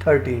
13।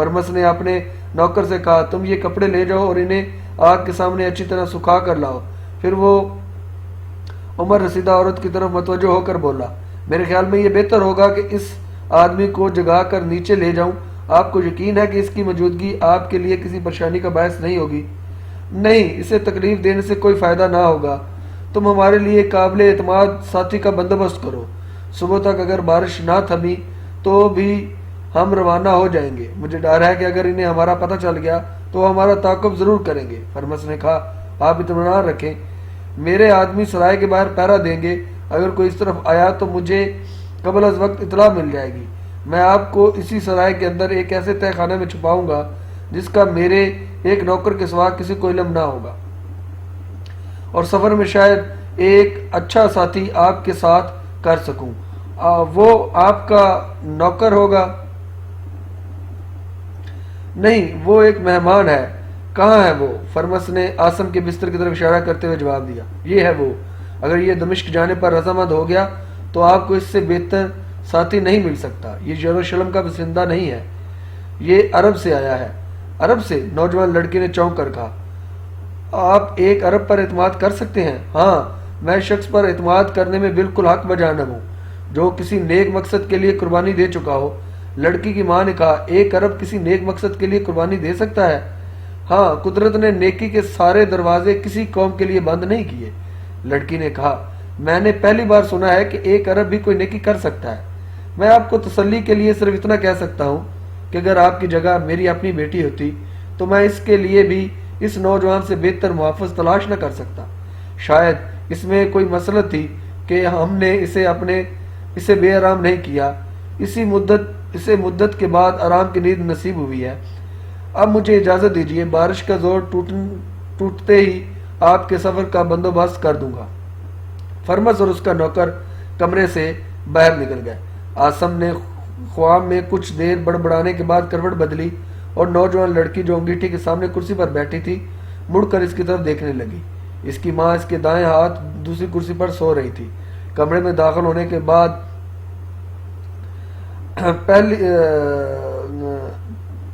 Firms نے اپنے نوکر سے کہا تم یہ کپڑے لے جاؤ اور انہیں آگ کے سامنے اچھی طرح سکھا کر لاؤ۔ پھر وہ عمر رسیدہ عورت کی طرف متوجہ ہو کر بولا میرے خیال میں یہ بہتر ہوگا کہ اس آدمی کو جگا کر نیچے لے جاؤں۔ آپ کو یقین ہے کہ اس کی موجودگی آپ کے لیے کسی پریشانی کا باعث نہیں ہوگی؟ نہیں، اسے تکلیف دینے سے کوئی فائدہ نہ ہوگا۔ تم ہمارے لیے قابل اعتماد ساتھی کا بندوبست کرو۔ صبح تک اگر بارش نہ تھمی تو بھی ہم روانہ ہو جائیں گے۔ مجھے ڈر ہے کہ اگر انہیں ہمارا پتہ چل گیا تو وہ ہمارا تعاقب ضرور کریں گے۔ فرمس نے کہا آپ اطمینان رکھیں، میرے آدمی سرائے کے باہر پہرا دیں گے۔ اگر کوئی اس طرف آیا تو مجھے قبل از وقت اطلاع مل جائے گی۔ میں آپ کو اسی سرائے کے اندر ایک ایسے تہہ خانے میں چھپاؤں گا جس کا میرے ایک نوکر کے سوا کسی کو علم نہ ہوگا، اور سفر میں شاید ایک اچھا ساتھی آپ کے ساتھ کر سکوں۔ وہ آپ کا نوکر ہوگا؟ نہیں، وہ ایک مہمان ہے۔ کہاں ہے وہ؟ فرمس نے عاصم کے بستر کی طرف اشارہ کرتے ہوئے جواب دیا یہ ہے وہ۔ اگر یہ دمشق جانے پر رضامند ہو گیا تو آپ کو اس سے بہتر ساتھی نہیں مل سکتا۔ یہ یروشلم کا بسندہ نہیں ہے، یہ عرب سے آیا ہے۔ عرب سے؟ نوجوان لڑکی نے چونک کر کہا آپ ایک عرب پر اعتماد کر سکتے ہیں؟ ہاں، میں شخص پر اعتماد کرنے میں بالکل حق بجانب ہوں جو کسی نیک مقصد کے لیے قربانی دے چکا ہو۔ لڑکی کی ماں نے کہا ایک عرب کسی نیک مقصد کے لیے قربانی دے سکتا ہے؟ ہاں، قدرت نے نیکی کے سارے دروازے کسی قوم کے لیے بند نہیں کیے۔ لڑکی نے کہا میں نے پہلی بار سنا ہے کہ ایک عرب بھی کوئی نیکی کر سکتا ہے۔ میں آپ کو تسلی کے لیے صرف اتنا کہہ سکتا ہوں کہ اگر آپ کی جگہ میری اپنی بیٹی ہوتی تو میں اس کے لیے بھی اس نوجوان سے بہتر محافظ تلاش نہ کر سکتا۔ شاید اس میں کوئی مسلط تھی کہ ہم نے اسے بے آرام نہیں کیا۔ اسے مدت کے بعد آرام کی نیند نصیب ہوئی ہے۔ اب مجھے اجازت دیجیے، بارش کا زور ٹوٹتے ہی آپ کے سفر کا بندوبست کر دوں گا۔ فرمس اور اس کا نوکر کمرے سے باہر نکل گئے۔ عاصم نے خواب میں کچھ دیر بڑبڑانے کے بعد کروٹ بدلی اور نوجوان لڑکی جو انگیٹھی کے سامنے کرسی پر بیٹھی تھی مڑ کر اس کی طرف دیکھنے لگی۔ اس کی ماں اس کے دائیں ہاتھ دوسری کرسی پر سو رہی تھی۔ کمرے میں داخل ہونے کے بعد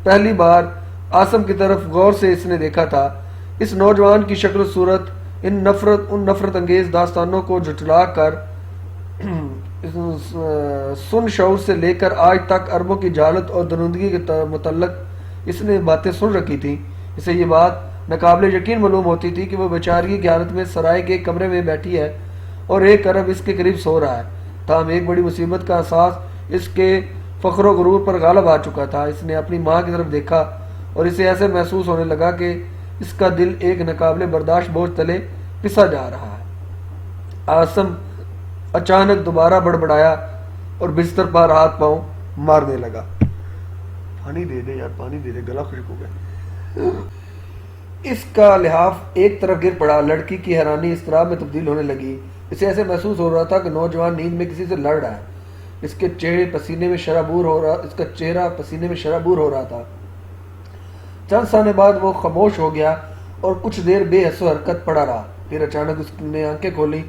پہلی بار عاصم کی طرف غور سے اس نے دیکھا تھا۔ اس نوجوان کی شکل و صورت ان نفرت انگیز داستانوں کو جھٹلا کر سن شعور سے لے کر آج تک عربوں کی جہالت اور درندگی کے متعلق اس نے باتیں سن رکھی تھیں۔ اسے یہ بات ناقابل یقین معلوم ہوتی تھی کہ وہ بیچارگی کی حالت میں سرائے کے کمرے میں بیٹھی ہے اور ایک عرب اس کے قریب سو رہا ہے۔ تاہم ایک بڑی مصیبت کا احساس اس کے فخر و غرور پر غالب آ چکا تھا۔ اس نے اپنی ماں کی طرف دیکھا اور اسے ایسے محسوس ہونے لگا کہ اس کا دل ایک ناقابل برداشت بوجھ تلے پسا جا رہا ہے۔ عاصم اچانک دوبارہ بڑبڑایا اور بستر پر ہاتھ پاؤں مارنے لگا۔ پانی دے دے یار، پانی دے دے، گلا خشک ہو گیا۔ اس کا لحاف ایک طرف گر پڑا۔ لڑکی کی حیرانی اضطراب میں تبدیل ہونے لگی۔ اسے ایسے محسوس ہو رہا تھا کہ نوجوان نیند میں کسی سے لڑ رہا ہے۔ اس کا چہرہ پسینے میں شرابور ہو رہا تھا۔ چند ثانیے بعد وہ خاموش ہو گیا اور کچھ دیر بے حس و حرکت پڑا رہا۔ پھر اچانک اس نے آنکھیں کھولی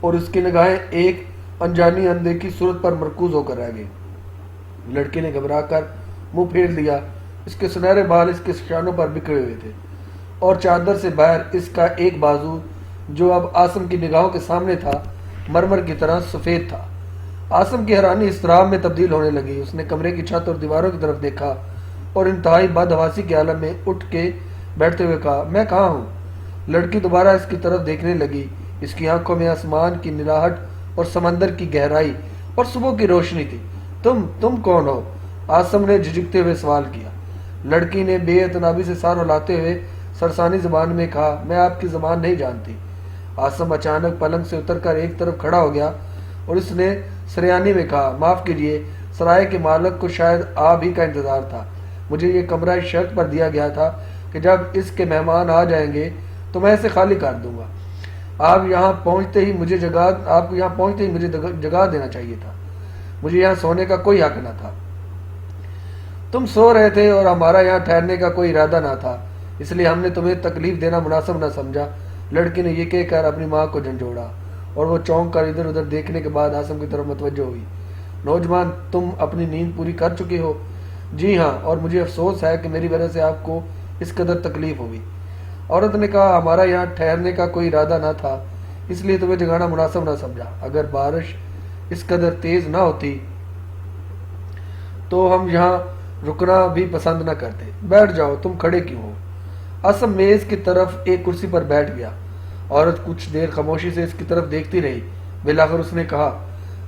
اور اس کی نگاہیں ایک انجانی اندیکھی صورت پر مرکوز ہو کر رہ گئی۔ لڑکی نے گھبرا کر منہ پھیر لیا۔ اس کے سنہرے بال اس کے شانوں پر بکھرے ہوئے تھے اور چادر سے باہر اس کا ایک بازو جو اب عاصم کی نگاہوں کے سامنے تھا مرمر کی طرح سفید تھا۔ عاصم کی حیرانی اضطراب میں تبدیل ہونے لگی۔ اس نے کمرے کی چھت اور دیواروں کی طرف دیکھا اور انتہائی بدحواسی کے عالم میں اٹھ کے بیٹھتے ہوئے کہا میں کہاں ہوں؟ لڑکی دوبارہ اس کی طرف دیکھنے لگی۔ اس کی آنکھوں میں آسمان کی نیلاہٹ اور سمندر کی گہرائی اور صبح کی روشنی تھی۔ تم کون ہو؟ عاصم نے جھجکتے ہوئے سوال کیا۔ لڑکی نے بے اعتنابی سے سر ہلاتے ہوئے سرسانی زبان میں کہا میں آپ کی زبان نہیں جانتی۔ عاصم اچانک پلنگ سے اتر کر ایک طرف کھڑا ہو گیا اور اس نے سریانی میں کہا معاف کیجیے، سرائے کے مالک کو شاید آپ ہی کا انتظار تھا۔ مجھے یہ کمرہ اس شرط پر دیا گیا تھا کہ جب اس کے مہمان آ جائیں گے تو میں اسے خالی کر دوں گا۔ آپ یہاں پہنچتے ہی مجھے جگا دینا چاہیے تھا۔ مجھے یہاں سونے کا کوئی حق نہ تھا۔ تم سو رہے تھے اور ہمارا یہاں ٹھہرنے کا کوئی ارادہ نہ تھا، اس لیے ہم نے تمہیں تکلیف دینا مناسب نہ سمجھا۔ لڑکی نے یہ کہہ کر اپنی ماں کو جھنجھوڑا اور وہ چونک کر ادھر ادھر دیکھنے کے بعد عاصم کی طرف متوجہ ہوئی۔ نوجوان، تم اپنی نیند پوری کر چکے ہو؟ جی ہاں، اور مجھے افسوس ہے کہ میری وجہ سے آپ کو اس قدر تکلیف ہوئی۔ عورت نے کہا ہمارا یہاں ٹھہرنے کا کوئی ارادہ نہ تھا، اس لیے تمہیں جگانا مناسب نہ سمجھا۔ اگر بارش اس قدر تیز نہ ہوتی تو ہم یہاں رکنا بھی پسند نہ کرتے۔ بیٹھ جاؤ، تم کھڑے کیوں ہو؟ عاصم میز کی طرف ایک کرسی پر بیٹھ گیا۔ عورت کچھ دیر خاموشی سے اس کی طرف دیکھتی رہی۔ بالآخر اس نے کہا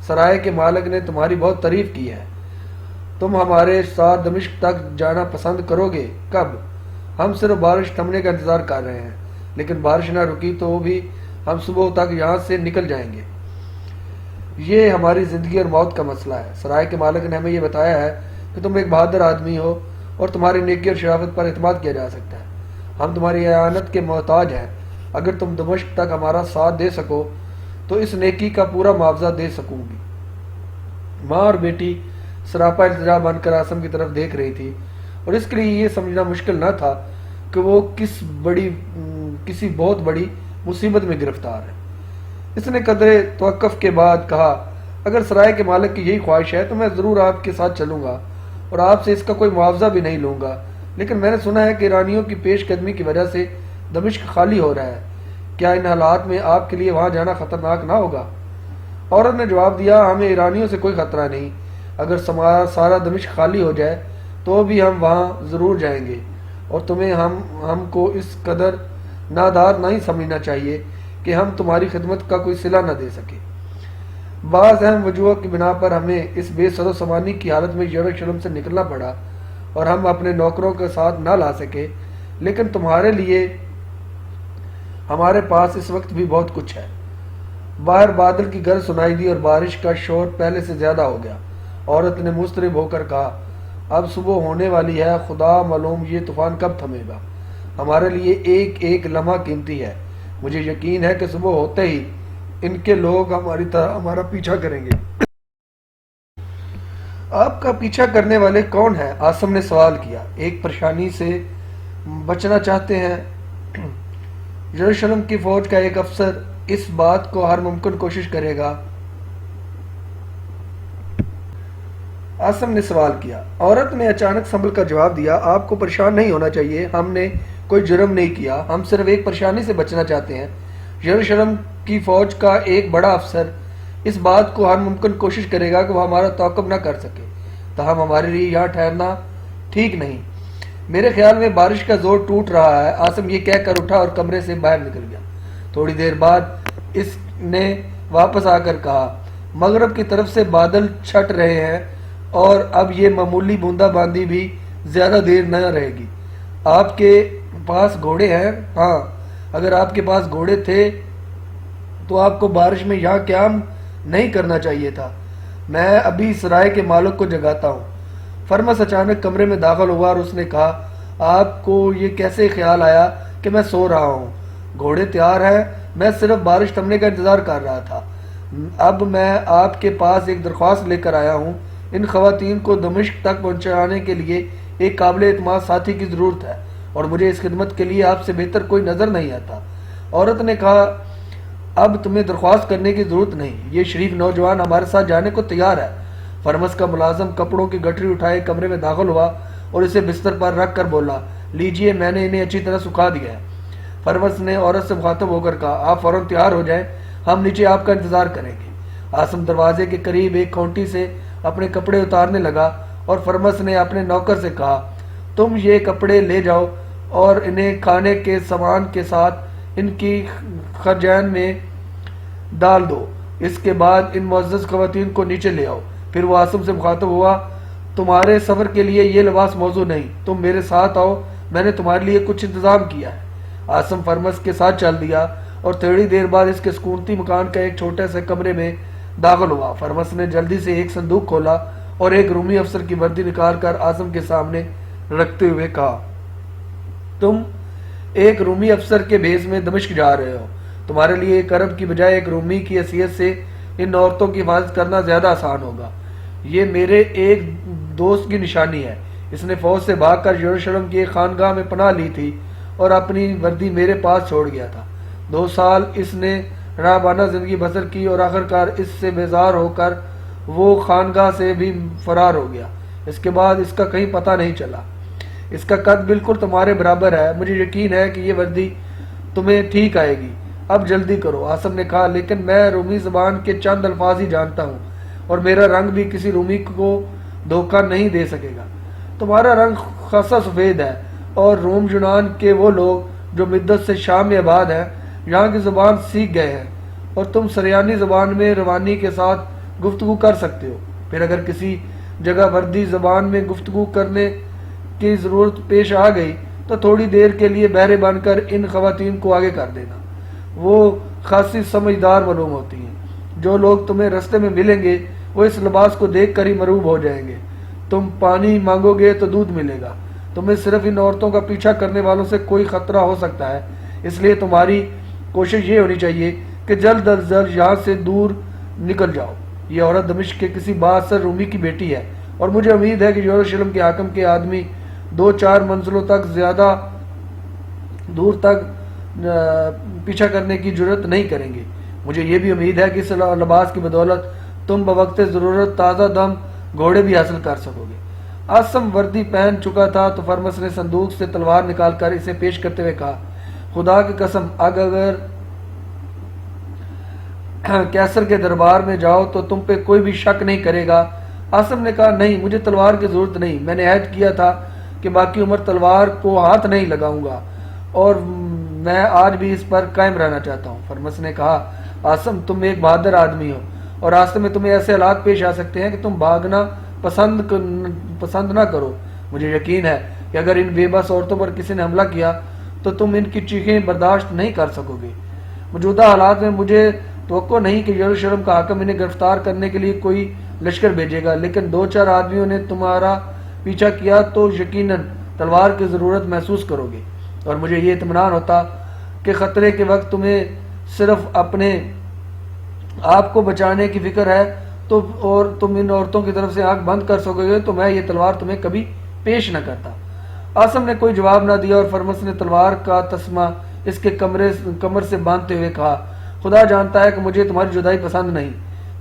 سرائے کے مالک نے تمہاری بہت تعریف کی ہے، تم ہمارے ساتھ دمشق تک جانا پسند کرو گے؟ کب؟ ہم صرف بارش تھمنے کا انتظار کر رہے ہیں، لیکن بارش نہ رکی تو بھی ہم صبح تک یہاں سے نکل جائیں گے۔ یہ ہماری زندگی اور موت کا مسئلہ ہے۔ سرائے کے مالک نے ہمیں یہ بتایا ہے کہ تم ایک بہادر آدمی ہو اور تمہاری نیکی اور شرافت پر اعتماد کیا جا سکتا ہے۔ ہم تمہاری اعانت کے محتاج ہیں۔ اگر تم دمشق تک ہمارا ساتھ دے سکو تو اس نیکی کا پورا معاوضہ دے سکوں گی۔ ماں اور بیٹی سراپا التجا بن کر عاصم کی طرف دیکھ رہی تھی، اور اس کے لیے یہ سمجھنا مشکل نہ تھا کہ وہ کسی بہت بڑی مصیبت میں گرفتار ہے۔ اس نے قدرے توقف کے بعد کہا اگر سرائے کے مالک کی یہی خواہش ہے تو میں ضرور آپ کے ساتھ چلوں گا اور آپ سے اس کا کوئی معاوضہ بھی نہیں لوں گا، لیکن میں نے سنا ہے کہ ایرانیوں کی پیش قدمی کی وجہ سے دمشق خالی ہو رہا ہے۔ کیا ان حالات میں آپ کے لیے وہاں جانا خطرناک نہ ہوگا؟ عورت نے جواب دیا ہمیں ایرانیوں سے کوئی خطرہ نہیں، اگر سارا دمشق خالی ہو جائے تو بھی ہم وہاں ضرور جائیں گے، اور تمہیں ہم کو اس قدر نادار نہیں سمجھنا چاہیے کہ ہم تمہاری خدمت کا کوئی صلہ نہ دے سکے۔ بعض اہم وجوہوں کی بنا پر ہمیں اس بے سر و سامانی کی حالت میں یروشلم سے نکلنا پڑا اور ہم اپنے نوکروں کے ساتھ نہ لا سکے، لیکن تمہارے لیے ہمارے پاس اس وقت بھی بہت کچھ ہے۔ باہر بادل کی گرج سنائی دی اور بارش کا شور پہلے سے زیادہ ہو گیا۔ عورت نے مضطرب ہو کر کہا اب صبح ہونے والی ہے، خدا معلوم یہ طوفان کب تھمے گا۔ ہمارے لیے ایک ایک لمحہ قیمتی ہے۔ مجھے یقین ہے کہ صبح ہوتے ہی ان کے لوگ ہمارا پیچھا کریں گے۔ آپ کا پیچھا کرنے والے کون ہیں؟ عاصم نے سوال کیا۔ ایک پریشانی سے بچنا چاہتے ہیں؟ یروشلم کی فوج کا ایک افسر اس بات کو ہر ممکن کوشش کرے گا۔ عاصم نے سوال کیا۔ عورت نے اچانک سنبھل کر جواب دیا آپ کو پریشان نہیں ہونا چاہیے، ہم نے کوئی جرم نہیں کیا، ہم صرف ایک پریشانی سے بچنا چاہتے ہیں۔ یروشلم کی فوج کا ایک بڑا افسر اس بات کو ہر ممکن کوشش کرے گا کہ وہ ہمارا تعاقب نہ کر سکے، تاہم ہمارے لیے یہاں ٹھہرنا ٹھیک نہیں۔ میرے خیال میں بارش کا زور ٹوٹ رہا ہے۔ عاصم یہ کہہ کر اٹھا اور کمرے سے باہر نکل گیا۔ تھوڑی دیر بعد اس نے واپس آ کر کہا مغرب کی طرف سے بادل چھٹ رہے ہیں اور اب یہ معمولی بوندا باندی بھی زیادہ دیر نہ رہے گی۔ آپ کے پاس گھوڑے ہیں؟ ہاں، اگر آپ کے پاس گھوڑے تھے تو آپ کو بارش میں یہاں قیام نہیں کرنا چاہیے تھا۔ میں ابھی سرائے کے مالک کو جگاتا ہوں۔ فرمس اچانک کمرے میں داخل ہوا اور اس نے کہا آپ کو یہ کیسے خیال آیا کہ میں سو رہا ہوں؟ گھوڑے تیار ہیں، میں صرف بارش تھمنے کا انتظار کر رہا تھا۔ اب میں آپ کے پاس ایک درخواست لے کر آیا ہوں۔ ان خواتین کو دمشق تک پہنچانے کے لیے ایک قابل اعتماد ساتھی کی ضرورت ہے، اور مجھے اس خدمت کے لیے آپ سے بہتر کوئی نظر نہیں آتا۔ عورت نے کہا اب تمہیں درخواست کرنے کی ضرورت نہیں، یہ شریف نوجوان ہمارے ساتھ جانے کو تیار ہے۔ فرمس کا ملازم کپڑوں کی گٹری اٹھائے کمرے میں داخل ہوا اور اسے بستر پر رکھ کر بولا لیجئے، میں نے انہیں اچھی طرح سکھا دیا ہے۔ فرمس نے عورت سے مخاطب ہو کر کہا آپ فوراً تیار ہو جائیں، ہم نیچے آپ کا انتظار کریں گے۔ عاصم دروازے کے قریب ایک کھونٹی سے اپنے کپڑے اتارنے لگا اور فرمس نے اپنے نوکر سے کہا تم یہ کپڑے لے جاؤ اور انہیں کھانے کے سامان کے ساتھ ان کی خرجین میں ڈال دو، اس کے بعد ان معزز خواتین کو نیچے لے آؤ۔ پھر وہ عاصم سے مخاطب ہوا تمہارے سفر کے لیے یہ لباس موزوں نہیں، تم میرے ساتھ آؤ، میں نے تمہارے لیے کچھ انتظام کیا ہے۔ عاصم فرمس کے ساتھ چل دیا اور تھوڑی دیر بعد اس کے سکونتی مکان کا ایک چھوٹے سے کمرے میں داخل ہوا۔ فرمس نے جلدی سے ایک صندوق کھولا اور ایک رومی افسر کی وردی نکال کر عاصم کے سامنے رکھتے ہوئے کہا تم ایک رومی افسر کے بھیس میں دمشق جا رہے ہو، تمہارے لیے ایک عرب کی بجائے ایک رومی کی حیثیت سے ان عورتوں کی حفاظت کرنا زیادہ آسان ہوگا۔ یہ میرے ایک دوست کی نشانی ہے، اس نے فوج سے بھاگ کر یروشلم کی ایک خانگاہ میں پناہ لی تھی اور اپنی وردی میرے پاس چھوڑ گیا تھا۔ 2 سال اس نے راہبانہ زندگی بسر کی اور آخرکار اس سے بیزار ہو کر وہ خانگاہ سے بھی فرار ہو گیا۔ اس کے بعد اس کا کہیں پتہ نہیں چلا۔ اس کا قد بالکل تمہارے برابر ہے، مجھے یقین ہے کہ یہ وردی تمہیں ٹھیک آئے گی، اب جلدی کرو۔ عاصم نے کہا لیکن میں رومی زبان کے چند الفاظ ہی جانتا ہوں اور میرا رنگ بھی کسی رومی کو دھوکہ نہیں دے سکے گا۔ تمہارا رنگ خاصا سفید ہے اور روم یونان کے وہ لوگ جو مدت سے شام میں آباد ہیں یہاں کی زبان سیکھ گئے ہیں اور تم سریانی زبان میں روانی کے ساتھ گفتگو کر سکتے ہو۔ پھر اگر کسی جگہ وردی زبان میں گفتگو کرنے کی ضرورت پیش آ گئی تو تھوڑی دیر کے لیے بہرے بن کر ان خواتین کو آگے کر دینا، وہ خاصی سمجھدار معلوم ہوتی ہیں۔ جو لوگ تمہیں رستے میں ملیں گے وہ اس لباس کو دیکھ کر ہی مروب ہو جائیں گے۔ تم پانی مانگو گے تو دودھ ملے گا۔ تمہیں صرف ان عورتوں کا پیچھا کرنے والوں سے کوئی خطرہ ہو سکتا ہے، اس لیے تمہاری کوشش یہ ہونی چاہیے کہ جلد از جلد یہاں سے دور نکل جاؤ۔ یہ عورت دمشق کے کسی بااثر رومی کی بیٹی ہے اور مجھے امید ہے کہ یروشلم کے حاکم کے آدمی 2-4 منزلوں تک زیادہ دور تک پیچھا کرنے کی جرت نہیں کریں گے۔ مجھے یہ بھی امید ہے کہ اس لباس کی بدولت تم بوقت ضرورت تازہ دم گھوڑے بھی حاصل کر سکو گے۔ عاصم وردی پہن چکا تھا تو فرمس نے صندوق سے تلوار نکال کر اسے پیش کرتے ہوئے کہا خدا کی قسم اگر کیسر کے دربار میں جاؤ تو تم پہ کوئی بھی شک نہیں کرے گا۔ عاصم نے کہا نہیں، مجھے تلوار کی ضرورت نہیں، میں نے عہد کیا تھا کہ باقی عمر تلوار کو ہاتھ نہیں لگاؤں گا اور میں آج بھی اس پر قائم رہنا چاہتا ہوں۔ فرمس نے کہا عاصم تم ایک بہادر آدمی ہو اور راستے میں تمہیں ایسے حالات پیش آ سکتے ہیں کہ تم بھاگنا پسند نہ کرو۔ مجھے یقین ہے کہ اگر ان بے بس عورتوں پر کسی نے حملہ کیا تو تم ان کی چیخیں برداشت نہیں کر سکو گے۔ موجودہ حالات میں مجھے توقع نہیں کہ یروشلم کا حاکم انہیں گرفتار کرنے کے لیے کوئی لشکر بھیجے گا، لیکن 2-4 آدمیوں نے تمہارا پیچھا کیا تو یقیناً تلوار کی ضرورت محسوس کرو گے، اور مجھے یہ اطمینان ہوتا کہ خطرے کے وقت تمہیں صرف اپنے آپ کو بچانے کی فکر ہے اور تم ان عورتوں کی طرف سے آنکھ بند کر سکو گے تو میں یہ تلوار تمہیں کبھی پیش نہ کرتا۔ عاصم نے کوئی جواب نہ دیا اور فرمس نے تلوار کا تسمہ اس کے کمر سے باندھتے ہوئے کہا خدا جانتا ہے کہ مجھے تمہاری جدائی پسند نہیں۔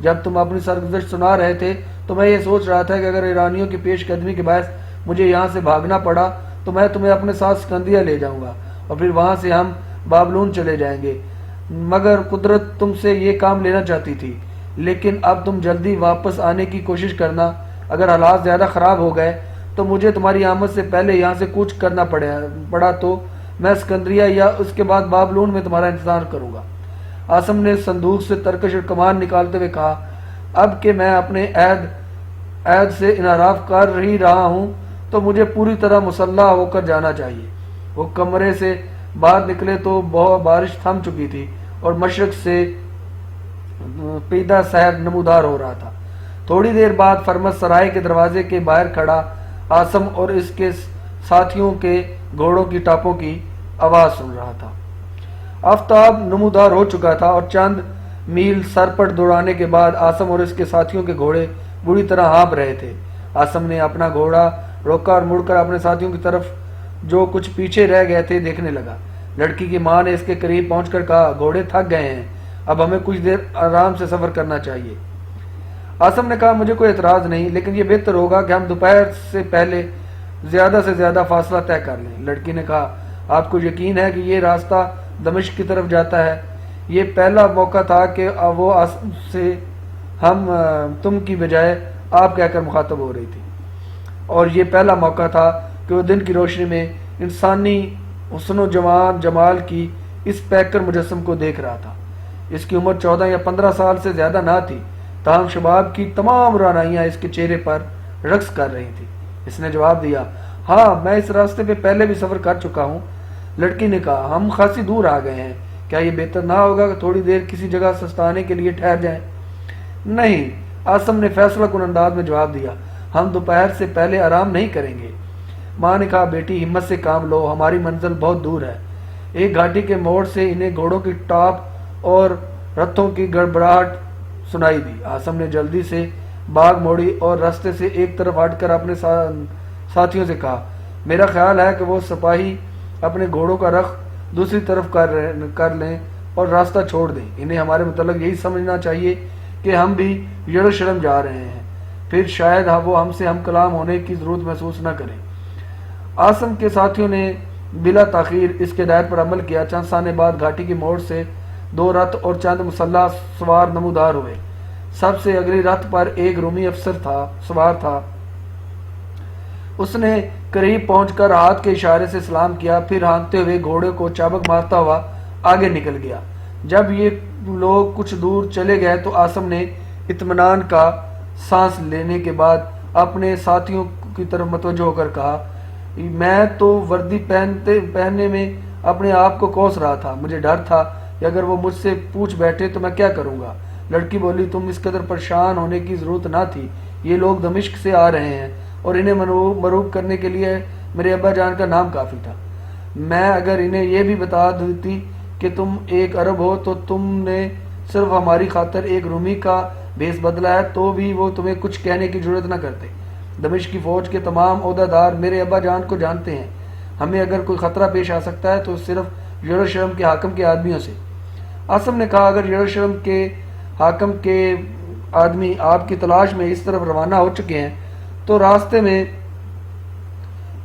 جب تم اپنی سرگزشت سنا رہے تھے تو میں یہ سوچ رہا تھا کہ اگر ایرانیوں کی پیش قدمی کے باعث مجھے یہاں سے بھاگنا پڑا تو میں تمہیں اپنے ساتھ سکندریہ لے جاؤں گا اور پھر وہاں سے ہم بابلون چلے جائیں گے، مگر قدرت تم سے یہ کام لینا چاہتی تھی، لیکن اب تم جلدی واپس آنے کی کوشش کرنا۔ اگر حالات زیادہ خراب ہو گئے تو مجھے تمہاری آمد سے پہلے یہاں سے کوچ کرنا پڑا تو میں سکندریہ یا اس کے بعد بابلون میں تمہارا انتظار کروں گا۔ عاصم نے صندوق سے ترکش اور کمان نکالتے ہوئے کہا اب کہ میں اپنے عہد سے انحراف کر ہی رہا ہوں تو مجھے پوری طرح مسلح ہو کر جانا چاہیے۔ وہ کمرے سے باہر نکلے تو بارش تھم چکی تھی اور مشرق سے پیدا سحر نمودار ہو رہا تھا۔ تھوڑی دیر بعد فرمس سرائے کے دروازے کے باہر کھڑا عاصم اور اس کے ساتھیوں کے گھوڑوں کی ٹاپوں کی آواز سن رہا تھا۔ آفتاب نمودار ہو چکا تھا اور چند میل سرپٹ دوڑانے کے بعد عاصم اور اس کے ساتھیوں کے گھوڑے بری طرح ہانپ رہے تھے۔ عاصم نے اپنا گھوڑا روکا اور مڑ کر اپنے ساتھیوں کی طرف جو کچھ پیچھے رہ گئے تھے دیکھنے لگا۔ لڑکی کی ماں نے اس کے قریب پہنچ کر کہا گھوڑے تھک گئے ہیں، اب ہمیں کچھ دیر آرام سے سفر کرنا چاہیے۔ عاصم نے کہا مجھے کوئی اعتراض نہیں، لیکن یہ بہتر ہوگا کہ ہم دوپہر سے پہلے زیادہ سے زیادہ فاصلہ طے کر لیں۔ لڑکی نے کہا آپ کو یقین ہے کہ یہ راستہ دمشق کی طرف جاتا ہے؟ یہ پہلا موقع تھا کہ وہ عاصم سے ہم تم کی بجائے آپ کہہ کر مخاطب ہو رہی تھی، اور یہ پہلا موقع تھا کہ وہ دن کی روشنی میں انسانی حسن و جمال کی اس پیکر مجسم کو دیکھ رہا تھا۔ اس کی عمر 14 یا 15 سال سے زیادہ نہ تھی، تاہم شباب کی تمام رعنائیاں اس کے چہرے پر رقص کر رہی تھی۔ اس نے جواب دیا ہاں میں اس راستے پہ پہلے بھی سفر کر چکا ہوں۔ لڑکی نے کہا ہم خاصی دور آ گئے ہیں، کیا یہ بہتر نہ ہوگا کہ تھوڑی دیر کسی جگہ سستانے کے لیے ٹھہر جائیں؟ نہیں، عاصم نے فیصلہ کن انداز میں جواب دیا، ہم دوپہر سے پہلے آرام نہیں کریں گے۔ ماں نے کہا بیٹی ہمت سے کام لو، ہماری منزل بہت دور ہے۔ ایک گھاٹی کے موڑ سے انہیں گھوڑوں کی ٹاپ اور رتھوں کی گڑبڑاہٹ سنائی دی۔ عاصم نے جلدی سے باغ موڑی اور راستے سے ایک طرف ہٹ کر اپنے ساتھیوں سے کہا میرا خیال ہے کہ وہ سپاہی اپنے گھوڑوں کا رخ دوسری طرف کر لیں اور راستہ چھوڑ دیں، انہیں ہمارے متعلق یہی سمجھنا چاہیے کہ ہم بھی یروشلم جا رہے ہیں۔ پھر شاید وہ ہم سے ہم کلام ہونے کی ضرورت محسوس نہ کریں۔ عاصم کے ساتھیوں نے بلا تاخیر اس کے ہدایت پر عمل کیا۔ چند ثانے بعد گھاٹی کی موڑ سے 2 رتھ اور چند مسلح سوار نمودار ہوئے۔ سب سے اگلی رتھ پر ایک رومی افسر سوار تھا۔ اس نے قریب پہنچ کر ہاتھ کے اشارے سے سلام کیا، پھر ہانکتے ہوئے گھوڑے کو چابک مارتا ہوا آگے نکل گیا۔ جب یہ لوگ کچھ دور چلے گئے تو عاصم نے اطمینان کا سانس لینے کے بعد اپنے ساتھیوں کی طرف متوجہ ہو کر کہا، میں تو وردی پہننے میں اپنے آپ کو کوس رہا تھا۔ مجھے ڈر تھا کہ اگر وہ مجھ سے پوچھ بیٹھے تو میں کیا کروں گا۔ لڑکی بولی، تم اس قدر پریشان ہونے کی ضرورت نہ تھی، یہ لوگ دمشق سے آ رہے ہیں اور انہیں مروب کرنے کے لیے میرے ابا جان کا نام کافی تھا۔ میں اگر انہیں یہ بھی بتا دیتی کہ تم ایک عرب ہو تو تم نے صرف ہماری خاطر ایک رومی کا بھیس بدلا ہے تو بھی وہ تمہیں کچھ کہنے کی جرات نہ کرتے۔ دمشق کی فوج کے تمام عہدہ دار میرے ابا جان کو جانتے ہیں۔ ہمیں اگر کوئی خطرہ پیش آ سکتا ہے تو صرف یروشلم کے حاکم کے آدمیوں سے۔ عاصم نے کہا، اگر یروشلم کے حاکم کے آدمی آپ کی تلاش میں اس طرف روانہ ہو چکے ہیں تو راستے میں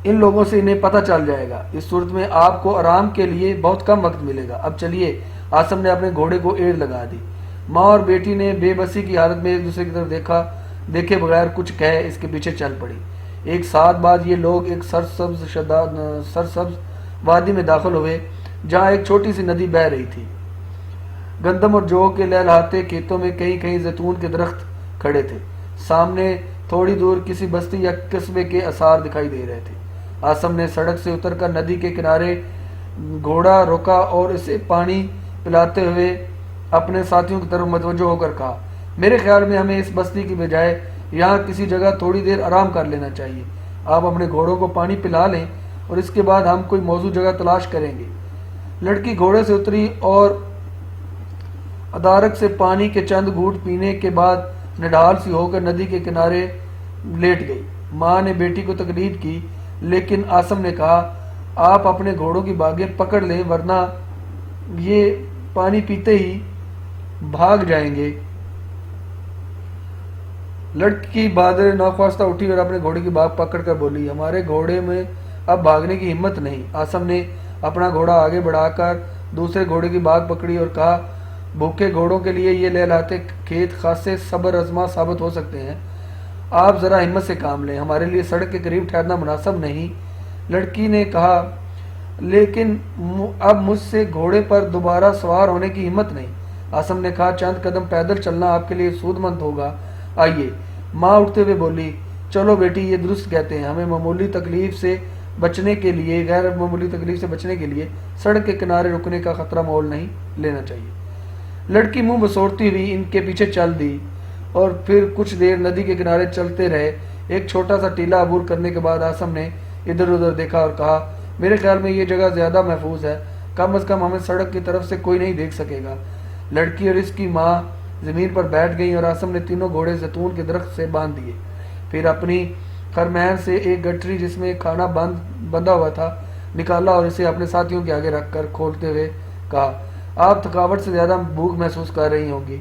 ان لوگوں سے انہیں پتہ چل جائے گا۔ اس صورت میں آپ کو آرام کے لیے بہت کم وقت ملے گا۔ اب چلیے۔ عاصم نے اپنے گھوڑے کو ایڑ لگا دی۔ ماں اور بیٹی نے بے بسی کی حالت میں ایک دوسرے کی طرف دیکھے بغیر کچھ کہے اس کے پیچھے چل پڑی۔ ایک ساتھ بعد یہ لوگ ایک سرسبز وادی میں داخل ہوئے جہاں ایک چھوٹی سی ندی بہہ رہی تھی۔ گندم اور جو کے لہلہاتے کھیتوں میں کہیں کہیں زیتون کے درخت کھڑے تھے۔ سامنے تھوڑی دور کسی بستی یا قصبے کے آثار دکھائی دے رہے تھے۔ عاصم نے سڑک سے اتر کر ندی کے کنارے گھوڑا روکا اور اسے پانی پلاتے ہوئے اپنے ساتھیوں کی طرف متوجہ ہو کر کہا، میرے خیال میں ہمیں اس بستی کی بجائے یہاں کسی جگہ تھوڑی دیر آرام کر لینا چاہیے۔ آپ اپنے گھوڑوں کو پانی پلا لیں اور اس کے بعد ہم کوئی موزوں جگہ تلاش کریں گے۔ لڑکی گھوڑے سے اتری اور ادارک سے پانی کے چند گھونٹ پینے کے بعد نڈھال سی ہو کر ندی کے کنارے لیٹ گئی۔ ماں نے بیٹی کو تقلید کی، لیکن عاصم نے کہا، آپ اپنے گھوڑوں کی باگیں پکڑ لیں ورنہ یہ پانی پیتے ہی بھاگ جائیں گے۔ لڑکی بادر ناخواستہ اٹھی اور اپنے گھوڑے کی باگ پکڑ کر بولی، ہمارے گھوڑے میں اب بھاگنے کی ہمت نہیں۔ عاصم نے اپنا گھوڑا آگے بڑھا کر دوسرے گھوڑے کی باگ پکڑی اور کہا، بھوکے گھوڑوں کے لیے یہ لہلاتے کھیت خاصے صبر آزما ثابت ہو سکتے ہیں۔ آپ ذرا ہمت سے کام لیں، ہمارے لیے سڑک کے قریب ٹھہرنا مناسب نہیں۔ لڑکی نے کہا، لیکن اب مجھ سے گھوڑے پر دوبارہ سوار ہونے کی ہمت نہیں۔ عاصم نے کہا، چند قدم پیدل چلنا آپ کے لیے سود مند ہوگا، آئیے۔ ماں اٹھتے ہوئے بولی، چلو بیٹی، یہ درست کہتے ہیں، ہمیں غیر معمولی تکلیف سے بچنے کے لیے سڑک کے کنارے رکنے کا خطرہ مول نہیں لینا چاہیے۔ لڑکی منہ بسوڑتی ہوئی ان کے پیچھے چل دی اور پھر کچھ دیر ندی کے کنارے چلتے رہے۔ ایک چھوٹا سا ٹیلا عبور کرنے کے بعد عاصم نے ادھر ادھر دیکھا اور کہا، میرے خیال میں یہ جگہ زیادہ محفوظ ہے، کم از کم ہمیں سڑک کی طرف سے کوئی نہیں دیکھ سکے گا۔ لڑکی اور اس کی ماں زمین پر بیٹھ گئیں اور عاصم نے تینوں گھوڑے زیتون کے درخت سے باندھ دیے۔ پھر اپنی خرمین سے ایک گٹری جس میں کھانا بندھا ہوا تھا نکالا اور اسے اپنے ساتھیوں کے آگے رکھ کر کھولتے ہوئے کہا، آپ تھکاوٹ سے زیادہ بھوک محسوس کر رہی ہوں گی،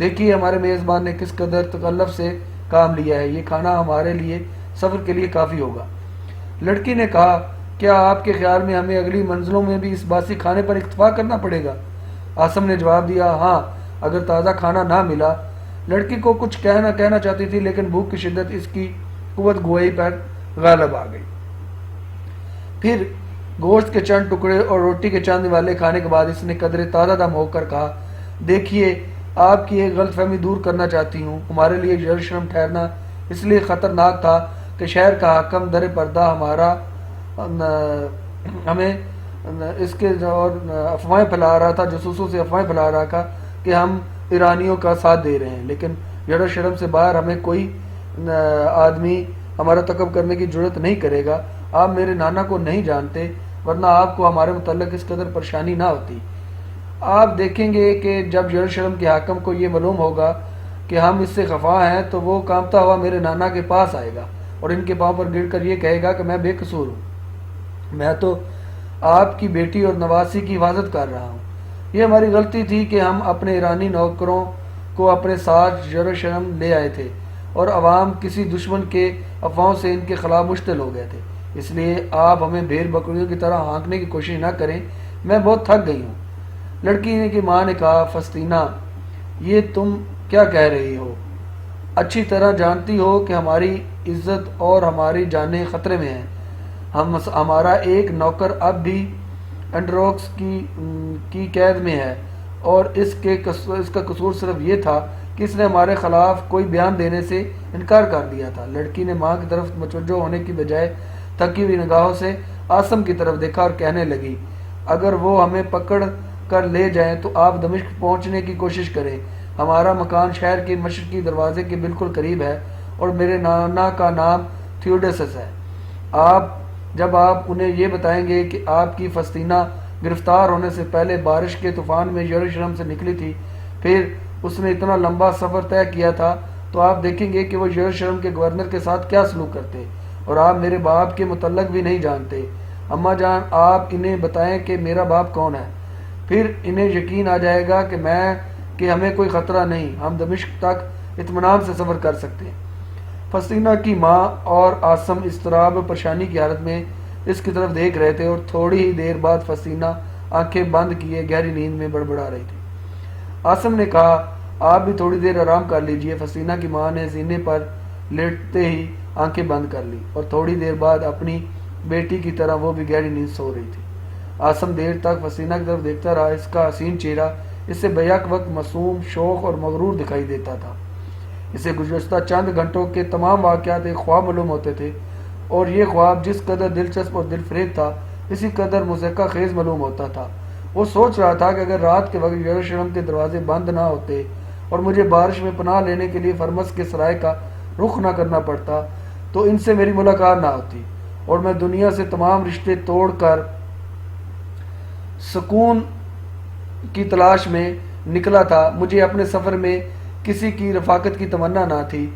دیکھیے ہمارے میزبان نے کس قدر تکلف سے کام لیا ہے، یہ کھانا ہمارے لیے سفر کے لیے کافی ہوگا۔ لڑکی نے کہا، کیا آپ کے خیال میں ہمیں اگلی منزلوں میں بھی اس باسی کھانے پر اکتفا کرنا پڑے گا؟ عاصم نے جواب دیا، ہاں، اگر تازہ کھانا نہ ملا۔ لڑکی کو کچھ کہنا چاہتی تھی لیکن بھوک کی شدت اس کی قوت گوئی پر غالب آ گئی۔ پھر گوشت کے چند ٹکڑے اور روٹی کے چند نوالے کھانے کے بعد اس نے قدرے تازہ دم ہو کر کہا، دیکھیے آپ کی ایک غلط فہمی دور کرنا چاہتی ہوں، ہمارے لیے یروشلم ٹھہرنا اس لیے خطرناک تھا کہ شہر کا حاکم در پردہ ہمیں اس کے اور افواہیں پھیلا رہا تھا، جاسوسوں سے افواہیں پھیلا رہا تھا کہ ہم ایرانیوں کا ساتھ دے رہے ہیں، لیکن یروشلم سے باہر ہمیں کوئی آدمی ہمارا تعقب کرنے کی جرات نہیں کرے گا۔ آپ میرے نانا کو نہیں جانتے ورنہ آپ کو ہمارے متعلق اس قدر پریشانی نہ ہوتی۔ آپ دیکھیں گے کہ جب یروشلم کے حاکم کو یہ معلوم ہوگا کہ ہم اس سے خفا ہیں تو وہ کانپتا ہوا میرے نانا کے پاس آئے گا اور ان کے پاؤں پر گر کر یہ کہے گا کہ میں بے قصور ہوں، میں تو آپ کی بیٹی اور نواسی کی حفاظت کر رہا ہوں۔ یہ ہماری غلطی تھی کہ ہم اپنے ایرانی نوکروں کو اپنے ساتھ یروشلم لے آئے تھے اور عوام کسی دشمن کے افواہوں سے ان کے خلاف مشتعل ہو گئے تھے، اس لیے آپ ہمیں بھیڑ بکریوں کی طرح ہانکنے کی کوشش نہ کریں، میں بہت تھک گئی ہوں۔ لڑکی کی ماں نے کہا، فسطینہ، یہ تم کیا کہہ رہی ہو؟ اچھی طرح جانتی ہو کہ ہماری عزت اور ہماری جانیں خطرے میں ہیں۔ ہمارا ایک نوکر اب بھی انڈروکس کی قید میں ہے، اور اس کا قصور صرف یہ تھا کہ اس نے ہمارے خلاف کوئی بیان دینے سے انکار کر دیا تھا۔ لڑکی نے ماں کی طرف متوجہ ہونے کی بجائے تھکی ہوئی نگاہوں سے عاصم کی طرف دیکھا اور کہنے لگی، اگر وہ ہمیں پکڑ کر لے جائیں تو آپ دمشق پہنچنے کی کوشش کریں۔ ہمارا مکان شہر کے مشرقی دروازے کے بالکل قریب ہے، اور میرے نانا کا نام تھیوڈسس ہے۔ جب آپ انہیں یہ بتائیں گے کہ آپ کی فسطینہ گرفتار ہونے سے پہلے بارش کے طوفان میں یروشلم سے نکلی تھی، پھر اس نے اتنا لمبا سفر طے کیا تھا، تو آپ دیکھیں گے کہ وہ یروشلم کے گورنر کے ساتھ کیا سلوک کرتے، اور آپ میرے باپ کے متعلق بھی نہیں جانتے۔ اماں جان، آپ انہیں بتائیں کہ میرا باپ کون ہے، پھر انہیں یقین آ جائے گا کہ ہمیں کوئی خطرہ نہیں، ہم دمشق تک اطمینان سے سفر کر سکتے ہیں۔ فسطینہ کی ماں اور عاصم اضطراب اور پریشانی کی حالت میں اس کی طرف دیکھ رہے تھے، اور تھوڑی ہی دیر بعد فسطینہ آنکھیں بند کیے گہری نیند میں بڑبڑا رہی تھی۔ عاصم نے کہا، آپ بھی تھوڑی دیر آرام کر لیجئے۔ فسطینہ کی ماں نے سینے پر لیٹتے ہی آنکھیں بند کر لی، اور تھوڑی دیر بعد اپنی بیٹی کی طرح وہ بھی گہری نیند سو رہی تھی۔ عاصم دیر تک فسطینہ کی طرف دیکھتا رہا۔ اس کا حسین چہرہ اس سے بیک وقت معصوم، شوخ اور مغرور دکھائی دیتا تھا۔ اسے گزشتہ چند گھنٹوں کے تمام واقعات ایک خواب معلوم ہوتے تھے، اور یہ خواب جس قدر دلچسپ اور دل فریب تھا، اسی قدر مضحکہ خیز معلوم ہوتا تھا۔ وہ سوچ رہا تھا کہ اگر رات کے وقت یروشلم کے دروازے بند نہ ہوتے اور مجھے بارش میں پناہ لینے کے لیے فرمس کے سرائے کا رخ نہ کرنا پڑتا، تو ان سے میری ملاقات نہ ہوتی، اور میں دنیا سے تمام رشتے توڑ کر سکون کی تلاش میں نکلا تھا۔ مجھے اپنے سفر میں کسی کی رفاقت کی تمنا نہ تھی۔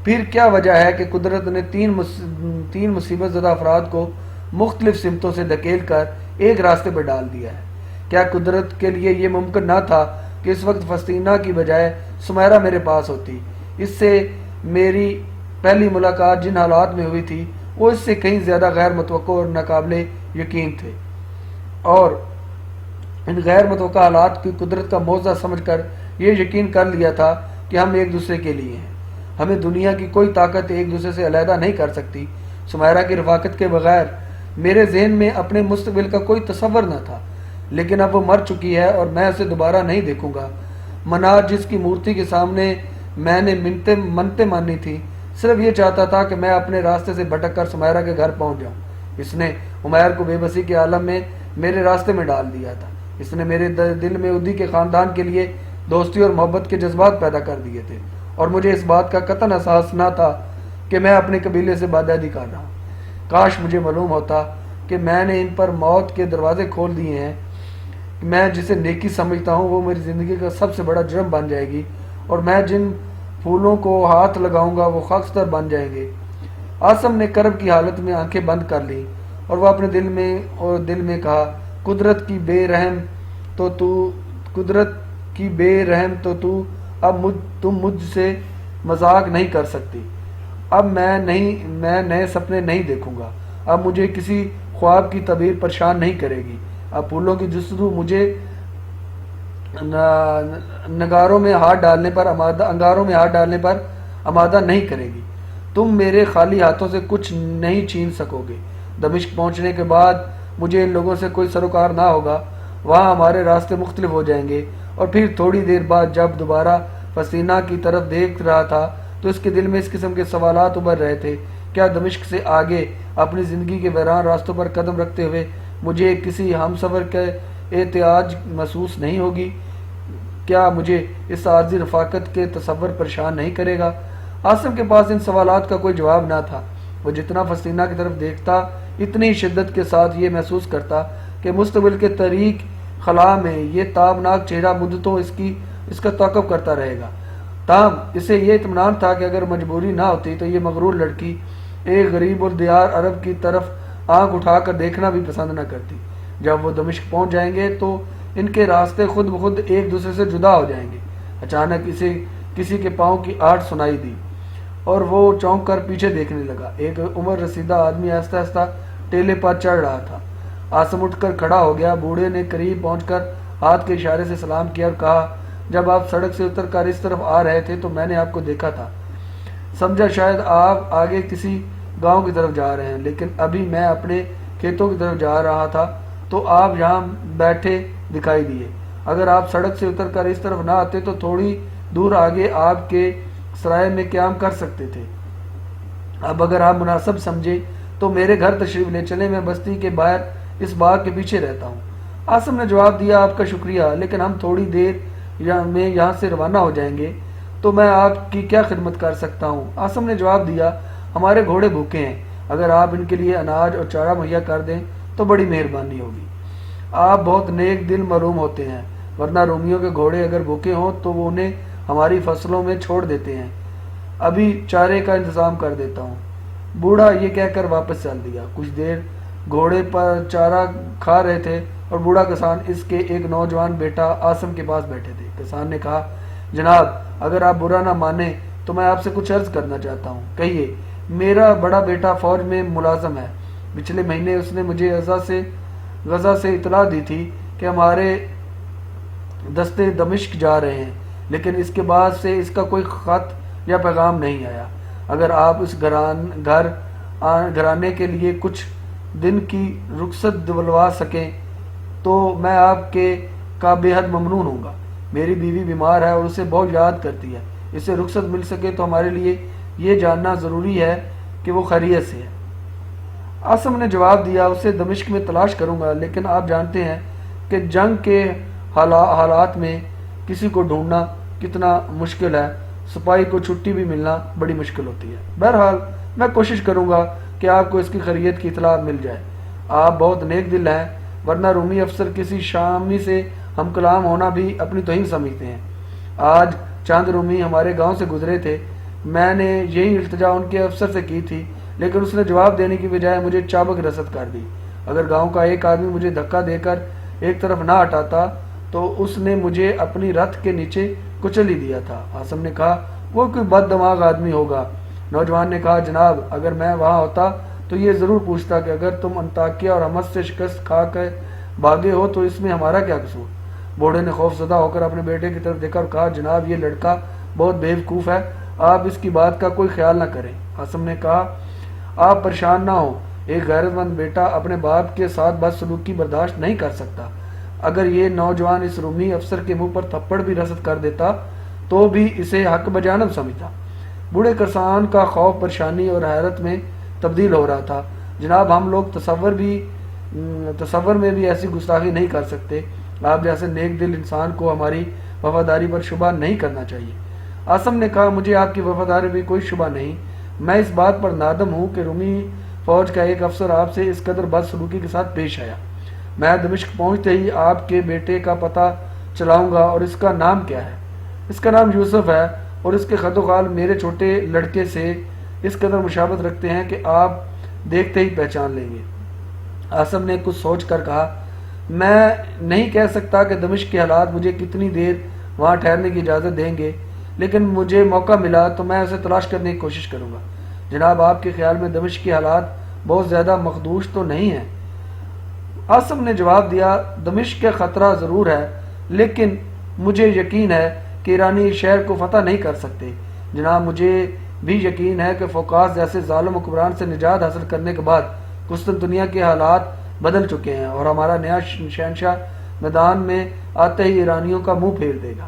پھر کیا وجہ ہے کہ قدرت نے تین مصیبت زدہ افراد کو مختلف سمتوں سے دھکیل کر ایک راستے پر ڈال دیا ہے؟ کیا قدرت کے لیے یہ ممکن نہ تھا کہ اس وقت فسطینہ کی بجائے سمیرہ میرے پاس ہوتی؟ اس سے میری پہلی ملاقات جن حالات میں ہوئی تھی، وہ اس سے کہیں زیادہ غیر متوقع اور ناقابل یقین تھے، اور ان غیر متوقع حالات کی قدرت کا معجزہ سمجھ کر یہ یقین کر لیا تھا کہ ہم ایک دوسرے کے لیے ہیں۔ ہمیں دنیا کی کوئی طاقت ایک دوسرے سے علیحدہ نہیں کر سکتی۔ سمیرہ کی رفاقت کے بغیر میرے ذہن میں اپنے مستقبل کا کوئی تصور نہ تھا، لیکن اب وہ مر چکی ہے اور میں اسے دوبارہ نہیں دیکھوں گا۔ منار، جس کی مورتی کے سامنے میں نے منتیں مانی تھی، صرف یہ چاہتا تھا کہ میں اپنے راستے سے بھٹک کر سمیرہ کے گھر پہنچ جاؤں۔ اس نے عمیر کو بے بسی کے عالم میں میرے راستے میں ڈال دیا تھا۔ اس نے میرے دل میں ادی کے خاندان کے لیے دوستی اور محبت کے جذبات پیدا کر دیے تھے، اور مجھے اس بات کا قطعاً احساس نہ تھا کہ میں اپنے قبیلے سے بادادی کر رہا ہوں۔ کاش مجھے معلوم ہوتا کہ میں نے ان پر موت کے دروازے کھول دیے ہیں۔ میں جسے نیکی سمجھتا ہوں وہ میری زندگی کا سب سے بڑا جرم بن جائے گی، اور میں جن پھولوں کو ہاتھ لگاؤں گا وہ خاکستر بن جائیں گے۔ عاصم نے کرب کی حالت میں آنکھیں بند کر لی، اور وہ اپنے دل میں کہا، قدرت کی بے رحم تو تو اب تم مجھ سے مذاق نہیں کر سکتی۔ اب میں نئے سپنے نہیں دیکھوں گا۔ اب مجھے کسی خواب کی تعبیر پریشان نہیں کرے گی۔ اب پھولوں کی جستجو مجھے انگاروں میں ہاتھ ڈالنے پر آمادہ نہیں کرے گی۔ تم میرے خالی ہاتھوں سے کچھ نہیں چھین سکو گے۔ دمشق پہنچنے کے بعد مجھے ان لوگوں سے کوئی سروکار نہ ہوگا۔ وہاں ہمارے راستے مختلف ہو جائیں گے۔ اور پھر تھوڑی دیر بعد جب دوبارہ فسطینہ کی طرف دیکھ رہا تھا تو اس کے دل میں اس قسم کے سوالات ابھر رہے تھے۔ کیا دمشق سے آگے اپنی زندگی کے ویران راستوں پر قدم رکھتے ہوئے مجھے کسی ہم سفر کے احتیاج محسوس نہیں ہوگی؟ کیا مجھے اس عارضی رفاقت کے تصور پریشان نہیں کرے گا؟ عاصم کے پاس ان سوالات کا کوئی جواب نہ تھا۔ وہ جتنا فسطینہ کی طرف دیکھتا، اتنی ہی شدت کے ساتھ یہ محسوس کرتا کہ مستقبل کے طریق خلا میں یہ تابناک چہرہ مدتوں اس کا توقف کرتا رہے گا۔ تاہم اسے یہ اطمینان تھا کہ اگر مجبوری نہ ہوتی تو یہ مغرور لڑکی ایک غریب الدیار عرب کی طرف آنکھ اٹھا کر دیکھنا بھی پسند نہ کرتی۔ جب وہ دمشق پہنچ جائیں گے تو ان کے راستے خود بخود ایک دوسرے سے جدا ہو جائیں گے۔ اچانک اسے کسی کے پاؤں کی آہٹ سنائی دی، اور وہ چونک کر پیچھے دیکھنے لگا۔ ایک عمر رسیدہ آدمی آہستہ آہستہ ٹیلے پر چڑھ رہا تھا۔ عاصم اٹھ کر کھڑا ہو گیا۔ بوڑھے نے قریب پہنچ کر ہاتھ کے اشارے سے سلام کیا اور کہا، جب آپ سڑک سے اتر کر اس طرف آ رہے تھے تو میں نے آپ کو دیکھا تھا۔ سمجھا شاید آپ آگے کسی گاؤں کی طرف جا رہے ہیں، لیکن ابھی میں اپنے کھیتوں کی طرف جا رہا تھا تو آپ یہاں بیٹھے دکھائی دیے۔ اگر آپ سڑک سے اتر کر اس طرف نہ آتے تو تھوڑی دور آگے آپ کے سرائے میں قیام کر سکتے تھے۔ اب اگر آپ مناسب سمجھے تو میرے گھر تشریف لے چلیں، میں بستی کے باہر اس باغ کے پیچھے رہتا ہوں۔ عاصم نے جواب دیا، آپ کا شکریہ، لیکن ہم تھوڑی دیر میں یہاں سے روانہ ہو جائیں گے، تو میں آپ کی کیا خدمت کر سکتا ہوں؟ عاصم نے جواب دیا، ہمارے گھوڑے بھوکے ہیں، اگر آپ ان کے لیے اناج اور چارہ مہیا کر دیں تو بڑی مہربانی ہوگی۔ آپ بہت نیک دل معلوم ہوتے ہیں، ورنہ رومیوں کے گھوڑے اگر بھوکے ہوں تو وہ انہیں ہماری فصلوں میں چھوڑ دیتے ہیں۔ ابھی چارے کا انتظام کر دیتا ہوں۔ بوڑھا یہ کہہ کر واپس چل دیا۔ کچھ دیر گھوڑے پر چارہ کھا رہے تھے اور بوڑھا کسان اس کے ایک نوجوان بیٹا عاصم کے پاس بیٹھے تھے۔ کسان نے کہا، جناب اگر آپ برا نہ مانیں تو میں آپ سے کچھ عرض کرنا چاہتا ہوں۔ کہیے۔ میرا بڑا بیٹا فوج میں ملازم ہے۔ پچھلے مہینے اس نے مجھے غزہ سے اطلاع دی تھی کہ ہمارے دستے دمشق جا رہے ہیں، لیکن اس کے بعد سے اس کا کوئی خط یا پیغام نہیں آیا۔ اگر آپ اس گھرانے کے لیے کچھ دن کی رخصت دلوا سکیں تو میں آپ کے کا بے حد ممنون ہوں گا۔ میری بیوی بیمار ہے اور اسے بہت یاد کرتی ہے۔ اسے رخصت مل سکے تو ہمارے لیے یہ جاننا ضروری ہے کہ وہ خیریت سے ہے۔ عاصم نے جواب دیا، اسے دمشق میں تلاش کروں گا، لیکن آپ جانتے ہیں کہ جنگ کے حالات میں کسی کو ڈھونڈنا کتنا مشکل ہے، سپاہی کو چھٹی بھی ملنا بڑی مشکل ہوتی ہے۔ بہرحال میں کوشش کروں گا کہ آپ کو اس کی خیریت کی اطلاع مل جائے۔ آپ بہت نیک دل ہیں، ورنہ رومی افسر کسی شامی سے ہم کلام ہونا بھی اپنی توہین سمجھتے ہیں۔ آج چند رومی ہمارے گاؤں سے گزرے تھے، میں نے یہی التجا ان کے افسر سے کی تھی، لیکن اس نے جواب دینے کی بجائے مجھے چابک رسد کر دی۔ اگر گاؤں کا ایک آدمی مجھے دھکا دے کر ایک طرف نہ ہٹاتا تو اس نے مجھے اپنی رتھ کے نیچے کچل ہی دیا تھا۔ عاصم نے کہا، وہ کوئی بد دماغ آدمی ہوگا۔ نوجوان نے کہا، جناب اگر میں وہاں ہوتا تو یہ ضرور پوچھتا کہ اگر تم انطاکیہ اور حمص سے شکست کھا کے بھاگے ہو تو اس میں ہمارا کیا قصور؟ بوڑھے نے خوف زدہ ہو کر اپنے بیٹے کی طرف دیکھا اور کہا، جناب یہ لڑکا بہت بیوقوف ہے، آپ اس کی بات کا کوئی خیال نہ کریں۔ عاصم نے کہا، آپ پریشان نہ ہوں، ایک غیرت مند بیٹا اپنے باپ کے ساتھ بدسلوکی برداشت نہیں کر سکتا۔ اگر یہ نوجوان اس رومی افسر کے منہ پر تھپڑ بھی رسد کر دیتا تو بھی اسے حق بجانب سمجھتا۔ بوڑھے کسان کا خوف پریشانی اور حیرت میں تبدیل ہو رہا تھا۔ جناب ہم لوگ تصور میں بھی ایسی گستاخی نہیں کر سکتے۔ آپ جیسے نیک دل انسان کو ہماری وفاداری پر شبہ نہیں کرنا چاہیے۔ عاصم نے کہا، مجھے آپ کی وفاداری بھی کوئی شبہ نہیں۔ میں اس بات پر نادم ہوں کہ رومی فوج کا ایک افسر آپ سے اس قدر بدسلوکی کے ساتھ پیش آیا۔ میں دمشق پہنچتے ہی آپ کے بیٹے کا پتہ چلاؤں گا اور اس کا نام کیا ہے۔ اس کا نام یوسف ہے اور اس کے خط و خال میرے چھوٹے لڑکے سے اس قدر مشابہت رکھتے ہیں کہ آپ دیکھتے ہی پہچان لیں گے۔ عاصم نے کچھ سوچ کر کہا، میں نہیں کہہ سکتا کہ دمشق کے حالات مجھے کتنی دیر وہاں ٹھہرنے کی اجازت دیں گے، لیکن مجھے موقع ملا تو میں اسے تلاش کرنے کی کوشش کروں گا۔ جناب آپ کے خیال میں دمشق کے حالات بہت زیادہ مخدوش تو نہیں ہیں؟ عاصم نے جواب دیا، دمشق کا خطرہ ضرور ہے، لیکن مجھے یقین ہے کہ ایرانی شہر کو فتح نہیں کر سکتے۔ جناب مجھے بھی یقین ہے کہ فوکاس جیسے ظالم حکمران سے نجات حاصل کرنے کے بعد قسطنطنیہ کے حالات بدل چکے ہیں اور ہمارا نیا شہنشاہ میدان میں آتے ہی ایرانیوں کا منہ پھیر دے گا۔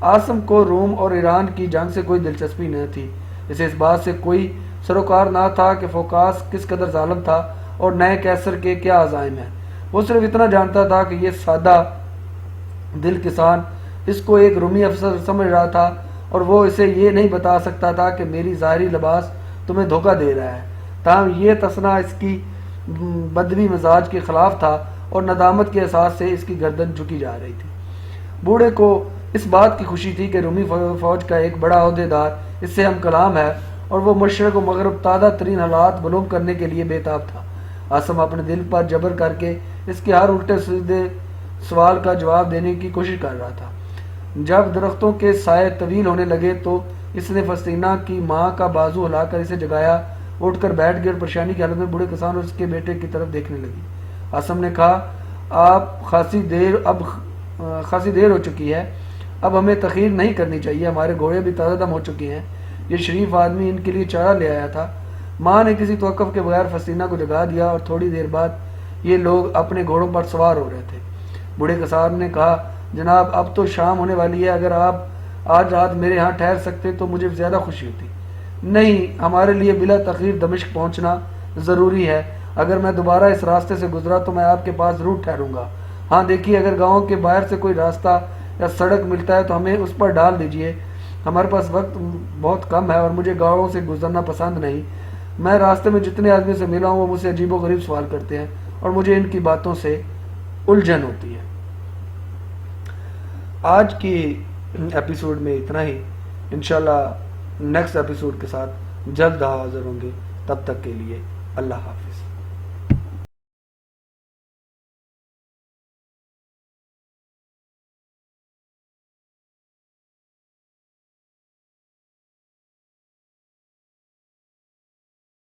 عاصم کو روم اور ایران کی جنگ سے کوئی دلچسپی نہ تھی۔ اسے اس بات سے کوئی سروکار نہ تھا کہ فوکاس کس قدر ظالم تھا اور نئے کیسر کے کیا عزائم ہیں۔ وہ صرف اتنا جانتا تھا کہ یہ سادہ دل کسان اس کو ایک رومی افسر سمجھ رہا تھا اور وہ اسے یہ نہیں بتا سکتا تھا کہ میری ظاہری لباس تمہیں دھوکہ دے رہا ہے۔ تاہم یہ تصنع اس کی بدوی مزاج کے خلاف تھا اور ندامت کے احساس سے اس کی گردن جھکی جا رہی تھی۔ بوڑھے کو اس بات کی خوشی تھی کہ رومی فوج کا ایک بڑا عہدیدار اس سے ہم کلام ہے اور وہ مشرق و مغرب تازہ ترین حالات معلوم کرنے کے لیے بےتاب تھا۔ عاصم اپنے دل پر جبر کر کے اس کے ہر الٹے سیدھے سوال کا جواب دینے کی کوشش کر رہا تھا۔ جب درختوں کے سائے طویل ہونے لگے تو اس نے فسطینہ کی ماں کا بازو ہلا کر اسے جگایا، اٹھ کر بیٹھ گئی اور پریشانی کی حالت میں بوڑھے کسان اور اس کے بیٹے کی طرف دیکھنے لگی۔ عاصم نے کہا آپ خاصی دیر ہو چکی ہے، اب ہمیں تاخیر نہیں کرنی چاہیے، ہمارے گھوڑے بھی تازہ دم ہو چکے ہیں۔ یہ شریف آدمی ان کے لیے چارہ لے آیا تھا۔ ماں نے کسی توقف کے بغیر فسطینہ کو جگا دیا اور تھوڑی دیر بعد یہ لوگ اپنے گھوڑوں پر سوار ہو رہے تھے۔ بوڑھے کسان نے کہا جناب اب تو شام ہونے والی ہے، اگر آپ آج رات میرے ہاں ٹھہر سکتے تو مجھے زیادہ خوشی ہوتی۔ نہیں، ہمارے لیے بلا تاخیر دمشق پہنچنا ضروری ہے، اگر میں دوبارہ اس راستے سے گزرا تو میں آپ کے پاس ضرور ٹھہروں گا۔ ہاں دیکھیے، اگر گاؤں کے باہر سے کوئی راستہ یا سڑک ملتا ہے تو ہمیں اس پر ڈال دیجیے، ہمارے پاس وقت بہت کم ہے اور مجھے گاؤں سے گزرنا پسند نہیں۔ میں راستے میں جتنے آدمی سے ملا ہوں وہ مجھ سے عجیب و غریب سوال کرتے ہیں اور مجھے ان کی باتوں سے الجھن ہوتی ہے۔ آج کی ایپیسوڈ میں اتنا ہی، انشاءاللہ نیکسٹ ایپیسوڈ کے ساتھ جلد حاضر ہوں گے، تب تک کے لیے اللہ حافظ۔